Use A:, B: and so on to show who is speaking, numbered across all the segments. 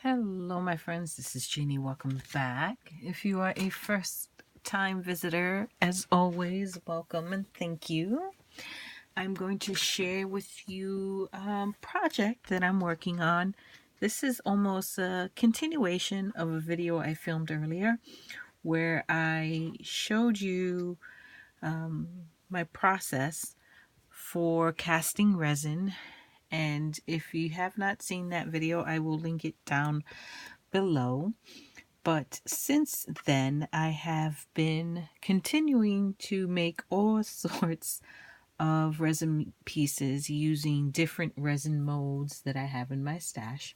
A: Hello my friends, this is Jeannie. Welcome back. If you are a first time visitor, as always, welcome and thank you. I'm going to share with you a project that I'm working on. This is almost a continuation of a video I filmed earlier where I showed you my process for casting resin. And if you have not seen that video, I will link it down below. But since then, I have been continuing to make all sorts of resin pieces using different resin molds that I have in my stash.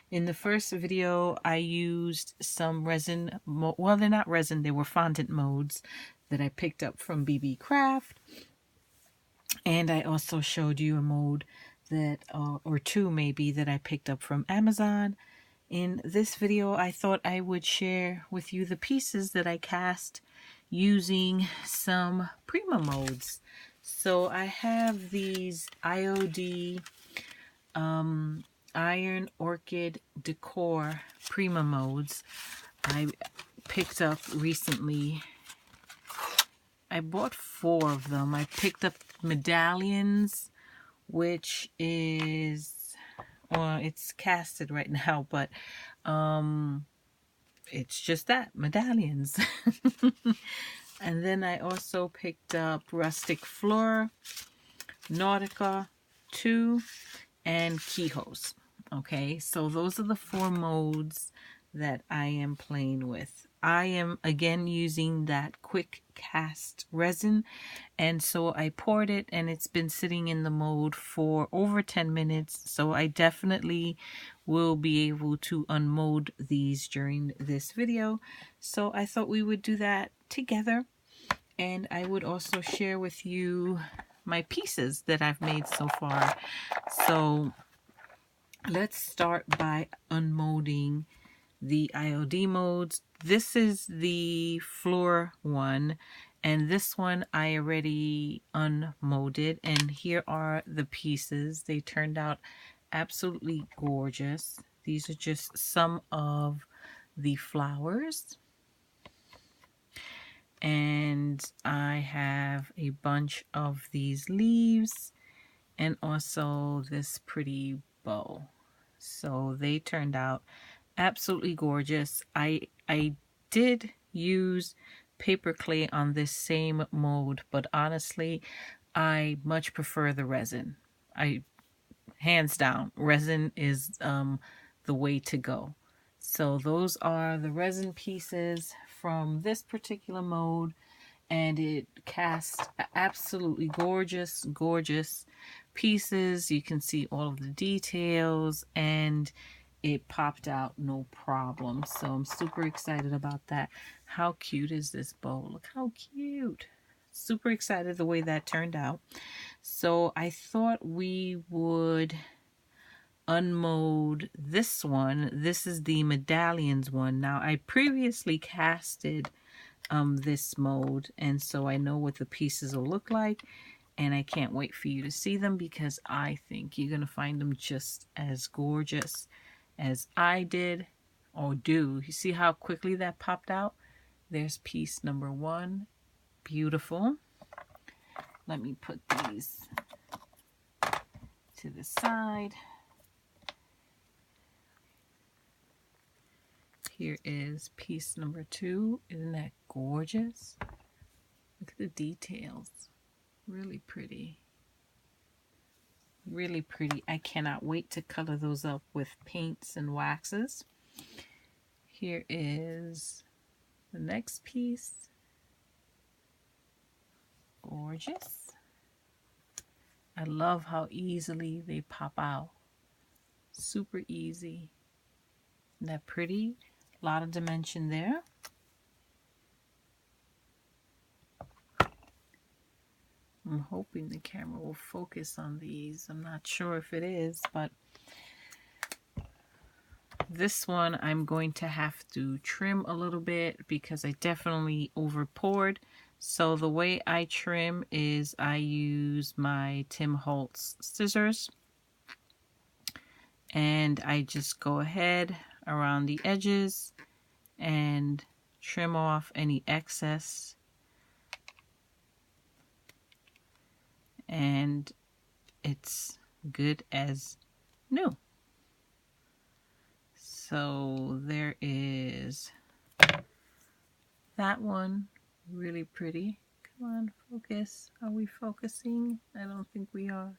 A: In the first video, I used some resin, well, they're not resin, they were fondant molds that I picked up from BB Craft. And I also showed you a mold that, or two maybe, that I picked up from Amazon. In this video, I thought I would share with you the pieces that I cast using some Prima molds. So I have these IOD Iron Orchid Decor Prima molds I picked up recently. I bought 4 of them. I picked up medallions, which is, well, it's casted right now, but it's just that, medallions. And then I also picked up Rustic Floor, Nautica 2, and Kehoes. Okay, so those are the 4 modes that I am playing with. I am again using that quick cast resin, and so I poured it and it's been sitting in the mold for over 10 minutes, so I definitely will be able to unmold these during this video. So I thought we would do that together, and I would also share with you my pieces that I've made so far. So let's start by unmolding the IOD modes. This is the floor one, and this one I already unmolded, and here are the pieces. They turned out absolutely gorgeous. These are just some of the flowers, and I have a bunch of these leaves and also this pretty bow. So they turned out absolutely gorgeous. I did use paper clay on this same mold, but honestly, I much prefer the resin. Hands down, resin is the way to go. So those are the resin pieces from this particular mold, and it casts absolutely gorgeous pieces. You can see all of the details, and it popped out no problem. So I'm super excited about that. How cute is this bow? Look how cute. Super excited the way that turned out. So I thought we would unmold this one. This is the medallions one. Now I previously casted this mold, and so I know what the pieces will look like, and I can't wait for you to see them because I think you're gonna find them just as gorgeous as I did or do. You see how quickly that popped out? There's piece number 1. Beautiful. Let me put these to the side. Here is piece number 2. Isn't that gorgeous? Look at the details. Really pretty. Really pretty. I cannot wait to color those up with paints and waxes. Here is the next piece. Gorgeous. I love how easily they pop out. Super easy. Isn't that pretty? A lot of dimension there. I'm hoping the camera will focus on these. I'm not sure if it is, but this one I'm going to have to trim a little bit because I definitely over poured. So the way I trim is I use my Tim Holtz scissors, and I just go ahead, around the edges and trim off any excess. And it's good as new. So there is that one, really pretty. Come on, focus. Are we focusing? I don't think we are.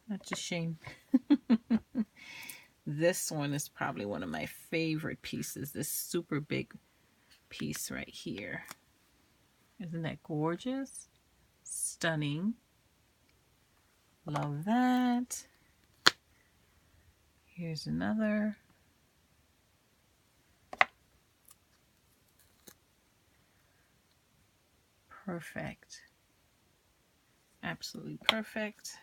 A: That's a shame. This one is probably one of my favorite pieces. This super big piece right here. Isn't that gorgeous? Stunning. Love that. Here's another. Perfect. Absolutely perfect.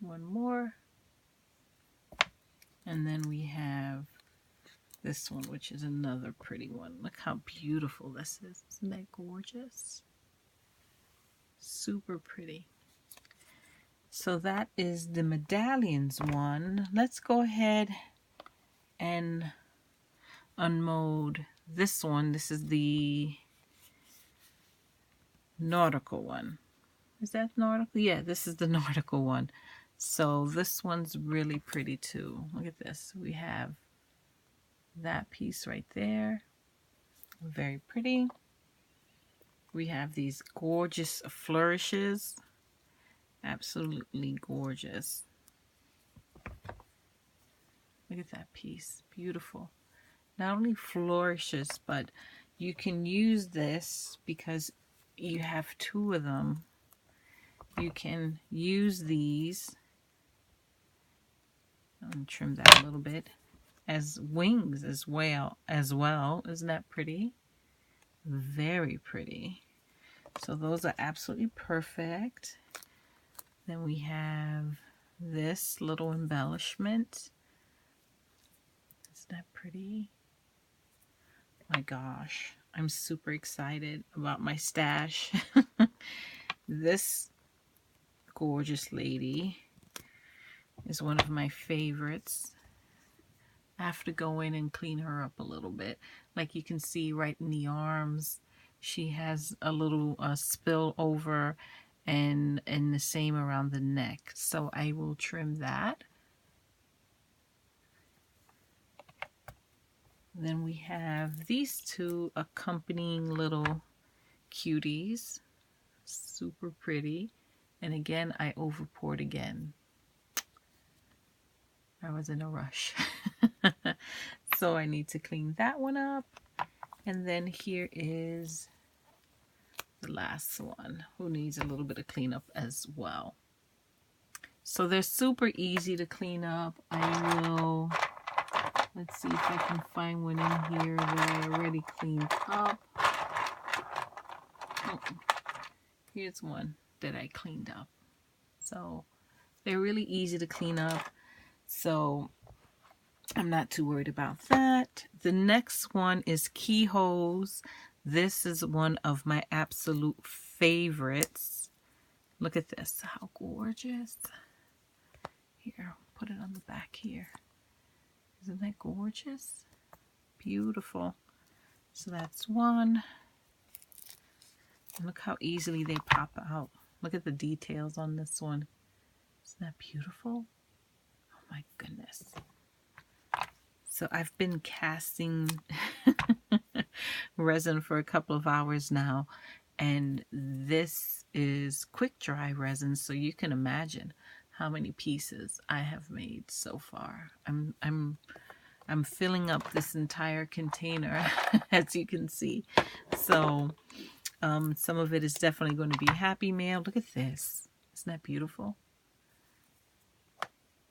A: One more. And then we have this one, which is another pretty one. Look how beautiful this is. Isn't that gorgeous? Super pretty. So that is the medallions one. Let's go ahead and unmold this one. This is the nautical one. Is that nautical? Yeah, this is the nautical one. So this one's really pretty too. Look at this. We have that piece right there. Very pretty. We have these gorgeous flourishes. Absolutely gorgeous. Look at that piece. Beautiful. Not only flourishes, but you can use this because you have two of them. You can use these. I'm going to trim that a little bit. As wings as well. Isn't that pretty? Very pretty. So those are absolutely perfect. Then we have this little embellishment. Isn't that pretty? My gosh, I'm super excited about my stash. This gorgeous lady is one of my favorites. I have to go in and clean her up a little bit. Like you can see right in the arms, she has a little spill over, and the same around the neck. So I will trim that. Then we have these two accompanying little cuties. Super pretty. And again, I over poured again. I was in a rush. So I need to clean that one up. And then here is the last one, who needs a little bit of cleanup as well. So they're super easy to clean up. I will, let's see if I can find one in here that I already cleaned up. Oh, here's one that I cleaned up. So they're really easy to clean up. So I'm not too worried about that. The next one is Kehoe's. This is one of my absolute favorites. Look at this. How gorgeous. Here, put it on the back here. Isn't that gorgeous? Beautiful. So that's one. And look how easily they pop out. Look at the details on this one. Isn't that beautiful? Oh my goodness. So I've been casting resin for a couple of hours now, and this is quick dry resin, so you can imagine how many pieces I have made so far. I'm filling up this entire container, as you can see. So some of it is definitely going to be happy mail. Look at this. Isn't that beautiful?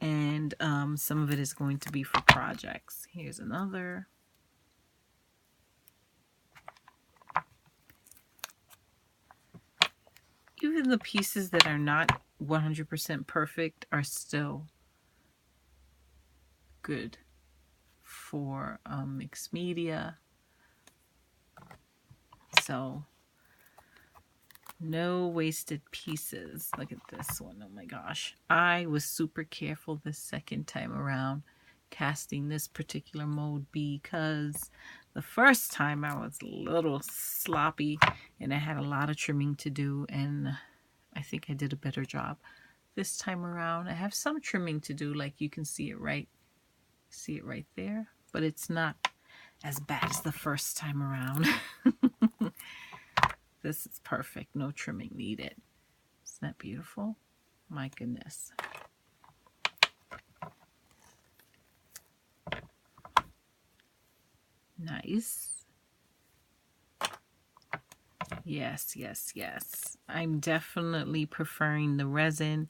A: And some of it is going to be for projects. Here's another. Even the pieces that are not 100% perfect are still good for mixed media. So No wasted pieces. Look at this one. Oh my gosh. I was super careful the second time around casting this particular mold because the first time I was a little sloppy and I had a lot of trimming to do, and I think I did a better job. This time around I have some trimming to do, like you can see it right there, but it's not as bad as the first time around. This is perfect. No trimming needed. Isn't that beautiful? My goodness. Nice. Yes, yes, yes. I'm definitely preferring the resin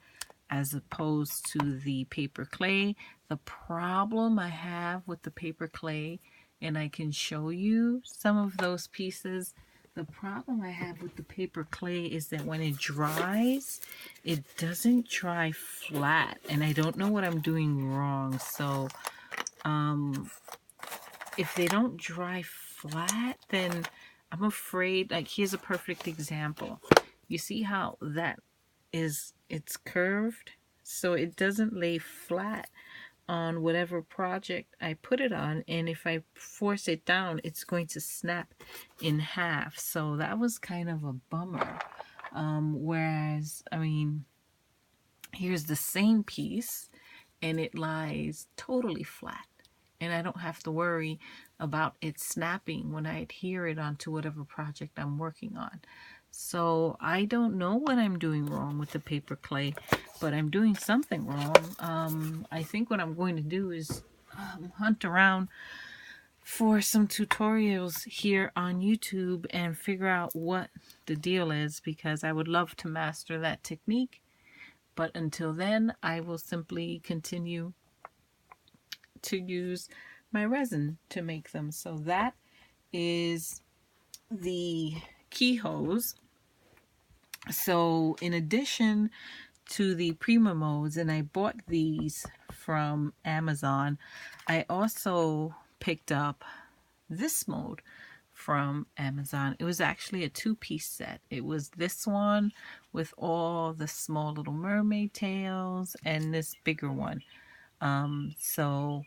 A: as opposed to the paper clay. The problem I have with the paper clay, and I can show you some of those pieces, the problem I have with the paper clay is that when it dries, it doesn't dry flat, and I don't know what I'm doing wrong. So if they don't dry flat, then I'm afraid, like here's a perfect example. You see how that is, it's curved, so it doesn't lay flat on whatever project I put it on, and if I force it down, it's going to snap in half. So that was kind of a bummer. Whereas, I mean, here's the same piece and it lies totally flat, and I don't have to worry about it snapping when I adhere it onto whatever project I'm working on. So I don't know what I'm doing wrong with the paper clay, but I'm doing something wrong. I think what I'm going to do is hunt around for some tutorials here on YouTube and figure out what the deal is, because I would love to master that technique. But until then, I will simply continue to use my resin to make them. So that is the Kehoes. So in addition to the Prima molds, and I bought these from Amazon, I also picked up this mold from Amazon. It was actually a two-piece set. It was this one with all the small little mermaid tails and this bigger one. So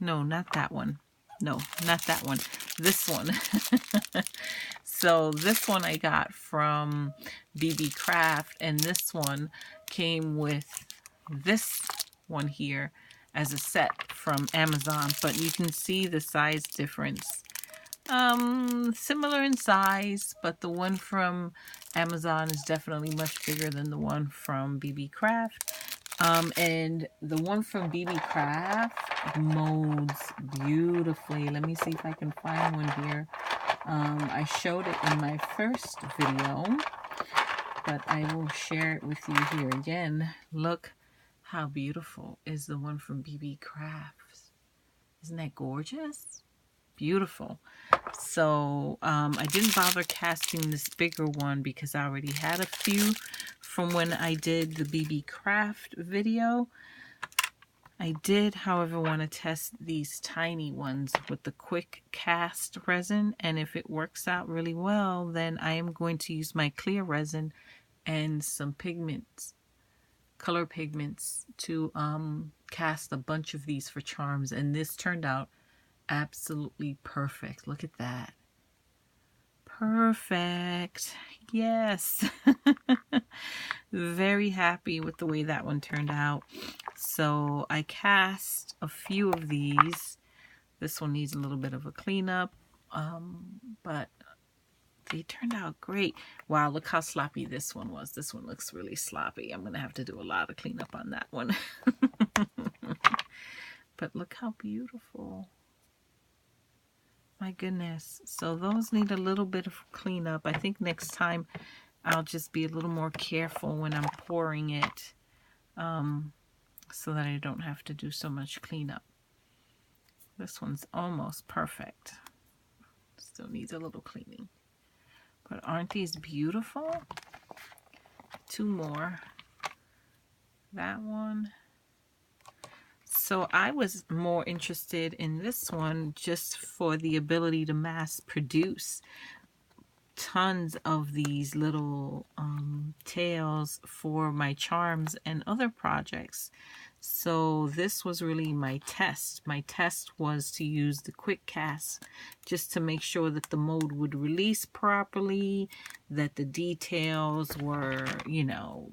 A: no, not that one. No, not that one. This one. So this one I got from BB Craft, and this one came with this one here as a set from Amazon, but you can see the size difference. Similar in size, but the one from Amazon is definitely much bigger than the one from BB Craft. And the one from BB Craft molds beautifully. Let me see if I can find one here. I showed it in my first video, but I will share it with you here again. Look how beautiful is the one from BB Crafts. Isn't that gorgeous? Beautiful. So I didn't bother casting this bigger one because I already had a few from when I did the BB Craft video. I did, however, want to test these tiny ones with the quick cast resin, and if it works out really well, then I am going to use my clear resin and some pigments, color pigments, to cast a bunch of these for charms. And this turned out absolutely perfect. Look at that. Perfect. Yes. Very happy with the way that one turned out. So I cast a few of these. This one needs a little bit of a cleanup, but they turned out great. Wow, look how sloppy this one was. This one looks really sloppy. I'm gonna have to do a lot of cleanup on that one. But look how beautiful. My goodness. So those need a little bit of cleanup. I think next time I'll just be a little more careful when I'm pouring it, so that I don't have to do so much cleanup. This one's almost perfect. Still needs a little cleaning. But aren't these beautiful? Two more. That one. So I was more interested in this one just for the ability to mass produce. tons of these little tails for my charms and other projects. So this was really my test. My test was to use the quick cast just to make sure that the mold would release properly, that the details were, you know,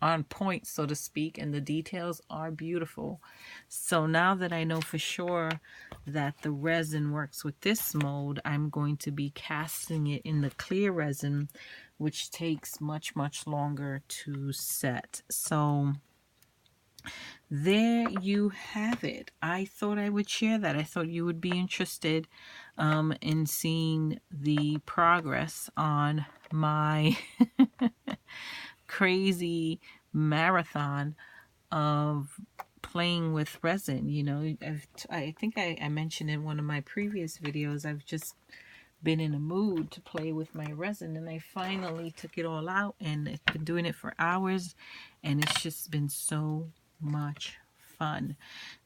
A: on point, so to speak, and the details are beautiful. So now that I know for sure that the resin works with this mold, I'm going to be casting it in the clear resin, which takes much longer to set. So there you have it. I thought I would share that. I thought you would be interested in seeing the progress on my crazy marathon of playing with resin. You know, I think I mentioned in one of my previous videos, I've just been in a mood to play with my resin, and I finally took it all out, and I've been doing it for hours, and it's just been so much fun.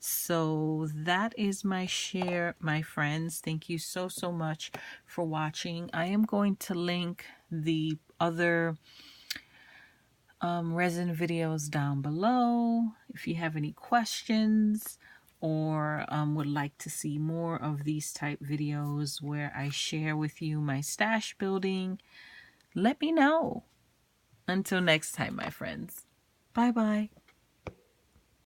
A: So that is my share, my friends. Thank you so much for watching. I am going to link the other resin videos down below if you have any questions or would like to see more of these type videos where I share with you my stash building. Let me know. Until next time, my friends. Bye bye.